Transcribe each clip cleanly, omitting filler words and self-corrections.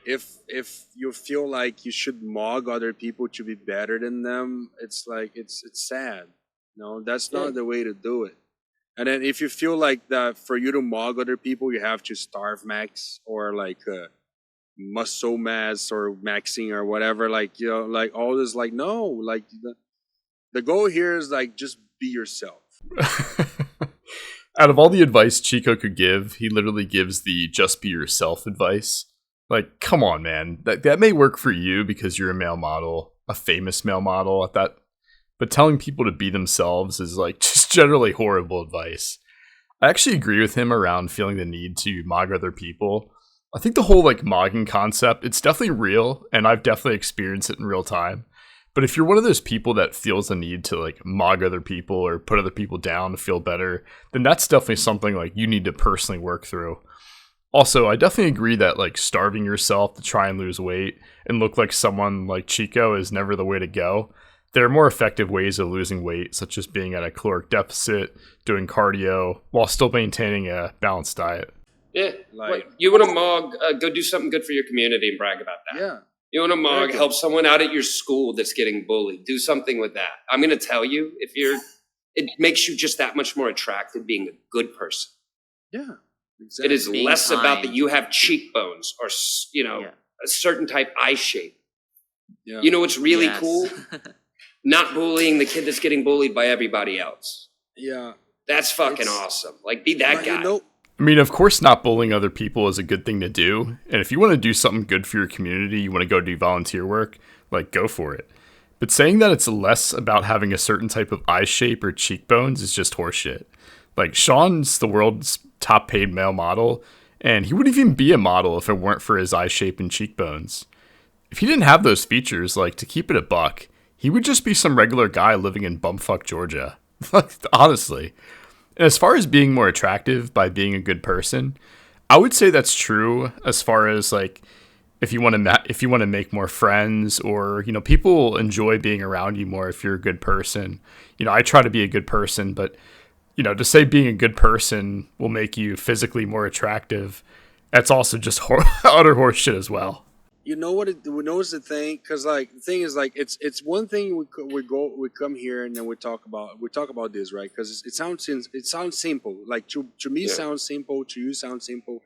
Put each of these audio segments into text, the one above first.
if you feel like you should mug other people to be better than them, it's like it's sad. No, that's not the way to do it. And then if you feel like that for you to mug other people, you have to starve max or like muscle mass or maxing or whatever. Like like all this. Like no, like the goal here is like just be yourself. Out of all the advice Chico could give, he literally gives the just be yourself advice. Like, come on, man. That may work for you because you're a male model, a famous male model at that. But telling people to be themselves is like just generally horrible advice. I actually agree with him around feeling the need to mog other people. I think the whole like mogging concept, it's definitely real, and I've definitely experienced it in real time. But if you're one of those people that feels the need to like mog other people or put other people down to feel better, then that's definitely something like you need to personally work through. Also, I definitely agree that like starving yourself to try and lose weight and look like someone like Chico is never the way to go. There are more effective ways of losing weight, such as being at a caloric deficit, doing cardio, while still maintaining a balanced diet. Yeah, like you want to mog, go do something good for your community and brag about that. Yeah. You want to mug, help someone out at your school that's getting bullied. Do something with that. I'm going to tell you, it makes you just that much more attractive being a good person. Yeah, exactly. It is being less kind. About that you have cheekbones or, a certain type eye shape. Yeah. You know what's really cool? Not bullying the kid that's getting bullied by everybody else. Yeah. That's fucking awesome. Like, be that guy. I mean, of course, not bullying other people is a good thing to do. And if you want to do something good for your community, you want to go do volunteer work, like, go for it. But saying that it's less about having a certain type of eye shape or cheekbones is just horseshit. Like, Sean's the world's top paid male model, and he wouldn't even be a model if it weren't for his eye shape and cheekbones. If he didn't have those features, like, to keep it a buck, he would just be some regular guy living in bumfuck Georgia. Honestly. And as far as being more attractive by being a good person, I would say that's true as far as like if you want to make more friends or people enjoy being around you more if you're a good person. I try to be a good person, but to say being a good person will make you physically more attractive, that's also just utter horseshit as well. You know what? Knows the thing, because like the thing is like it's one thing we come here and then we talk about this, right? Because it sounds simple. Like to me sounds simple, to you sounds simple,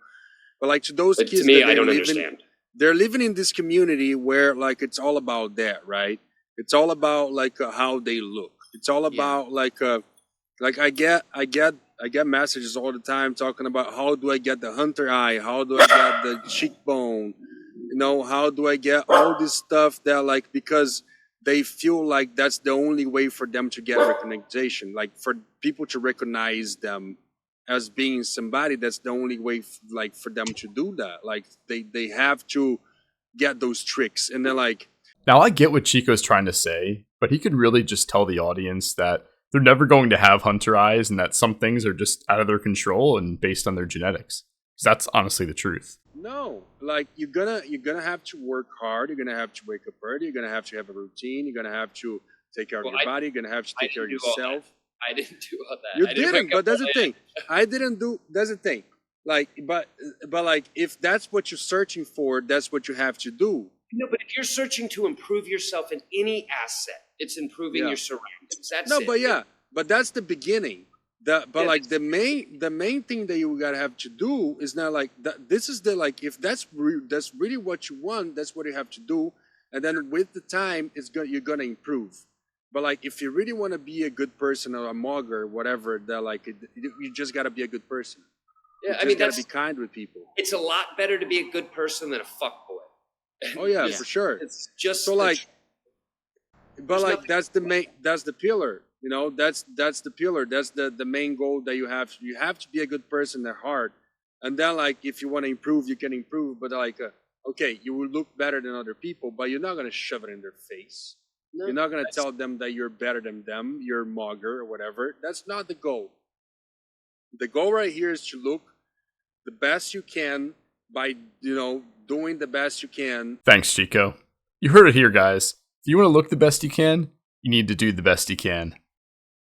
but like to those kids, to me, I don't understand. They're living in this community where like it's all about that, right? It's all about like how they look. It's all about like I get messages all the time talking about how do I get the hunter eye, how do I get the cheekbone. How do I get all this stuff that like, because they feel like that's the only way for them to get recognition, like for people to recognize them as being somebody, that's the only way for them to do that. Like they have to get those tricks. And they're like, now I get what Chico's trying to say, but he could really just tell the audience that they're never going to have hunter eyes and that some things are just out of their control and based on their genetics. That's honestly the truth. No, like you're gonna have to work hard. You're gonna have to wake up early. You're gonna have to have a routine. You're gonna have to take care of your body. You're gonna have to take care of yourself. I didn't do all that. You didn't, but that's the thing. I didn't do. That's the thing. Like, but like, if that's what you're searching for, that's what you have to do. No, but if you're searching to improve yourself in any asset, it's improving your surroundings. That's it. But that's the beginning. Like the main thing that you gotta have to do is not like that. This is the like, if that's really what you want, that's what you have to do, and then with the time, you're gonna improve. But like, if you really want to be a good person or a mogger, whatever, that like you just gotta be a good person. Yeah, you gotta be kind with people. It's a lot better to be a good person than a fuckboy. Oh yeah, for sure. It's just so like, but like that's the pillar. That's the pillar. That's the main goal that you have. You have to be a good person at heart, and then like if you want to improve, you can improve. But like, okay, you will look better than other people, but you're not gonna shove it in their face. No, you're not gonna tell them that you're better than them. You're a mogger or whatever. That's not the goal. The goal right here is to look the best you can by doing the best you can. Thanks, Chico. You heard it here, guys. If you want to look the best you can, you need to do the best you can.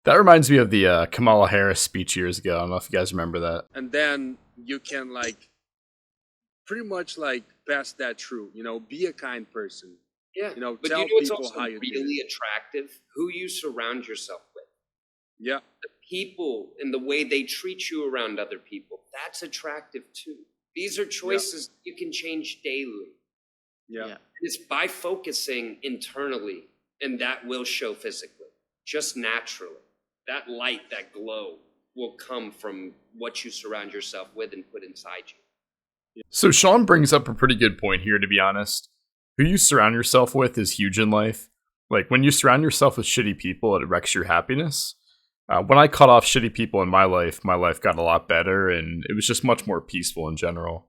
That reminds me of the Kamala Harris speech years ago. I don't know if you guys remember that. And then you can like pretty much like pass that through. Be a kind person. Yeah. But tell what's people also how you really attractive? Who you surround yourself with. Yeah. The people and the way they treat you around other people. That's attractive too. These are choices you can change daily. Yeah. It's by focusing internally, and that will show physically, just naturally. That light, that glow will come from what you surround yourself with and put inside you. So Sean brings up a pretty good point here, to be honest. Who you surround yourself with is huge in life. Like, when you surround yourself with shitty people, it wrecks your happiness. When I cut off shitty people in my life got a lot better, and it was just much more peaceful in general.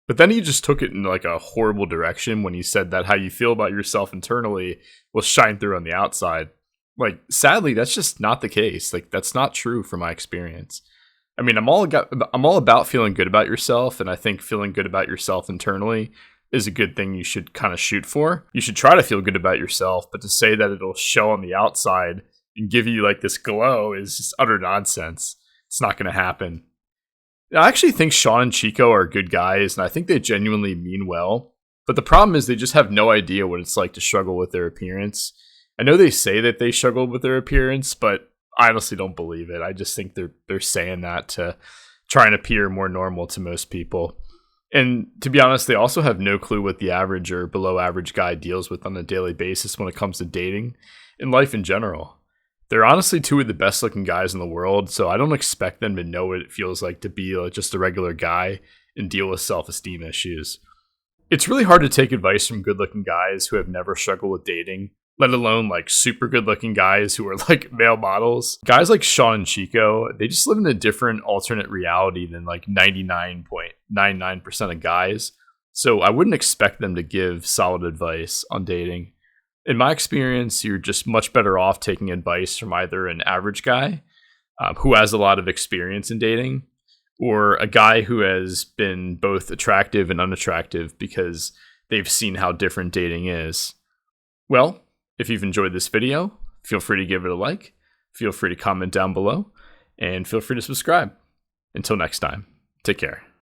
But then he just took it in like a horrible direction when he said that how you feel about yourself internally will shine through on the outside. Like, sadly, that's just not the case. Like, that's not true from my experience. I mean, I'm all about feeling good about yourself, and I think feeling good about yourself internally is a good thing you should kind of shoot for. You should try to feel good about yourself, but to say that it'll show on the outside and give you like this glow is just utter nonsense. It's not going to happen. I actually think Sean and Chico are good guys, and I think they genuinely mean well. But the problem is they just have no idea what it's like to struggle with their appearance. I know they say that they struggled with their appearance, but I honestly don't believe it. I just think they're saying that to try and appear more normal to most people. And to be honest, they also have no clue what the average or below average guy deals with on a daily basis when it comes to dating and life in general. They're honestly two of the best looking guys in the world, so I don't expect them to know what it feels like to be just a regular guy and deal with self-esteem issues. It's really hard to take advice from good looking guys who have never struggled with dating, let alone like super good looking guys who are like male models. Guys like Sean and Chico, they just live in a different alternate reality than like 99.99% of guys. So I wouldn't expect them to give solid advice on dating. In my experience, you're just much better off taking advice from either an average guy who has a lot of experience in dating, or a guy who has been both attractive and unattractive because they've seen how different dating is. Well, if you've enjoyed this video, feel free to give it a like, feel free to comment down below, and feel free to subscribe. Until next time, take care.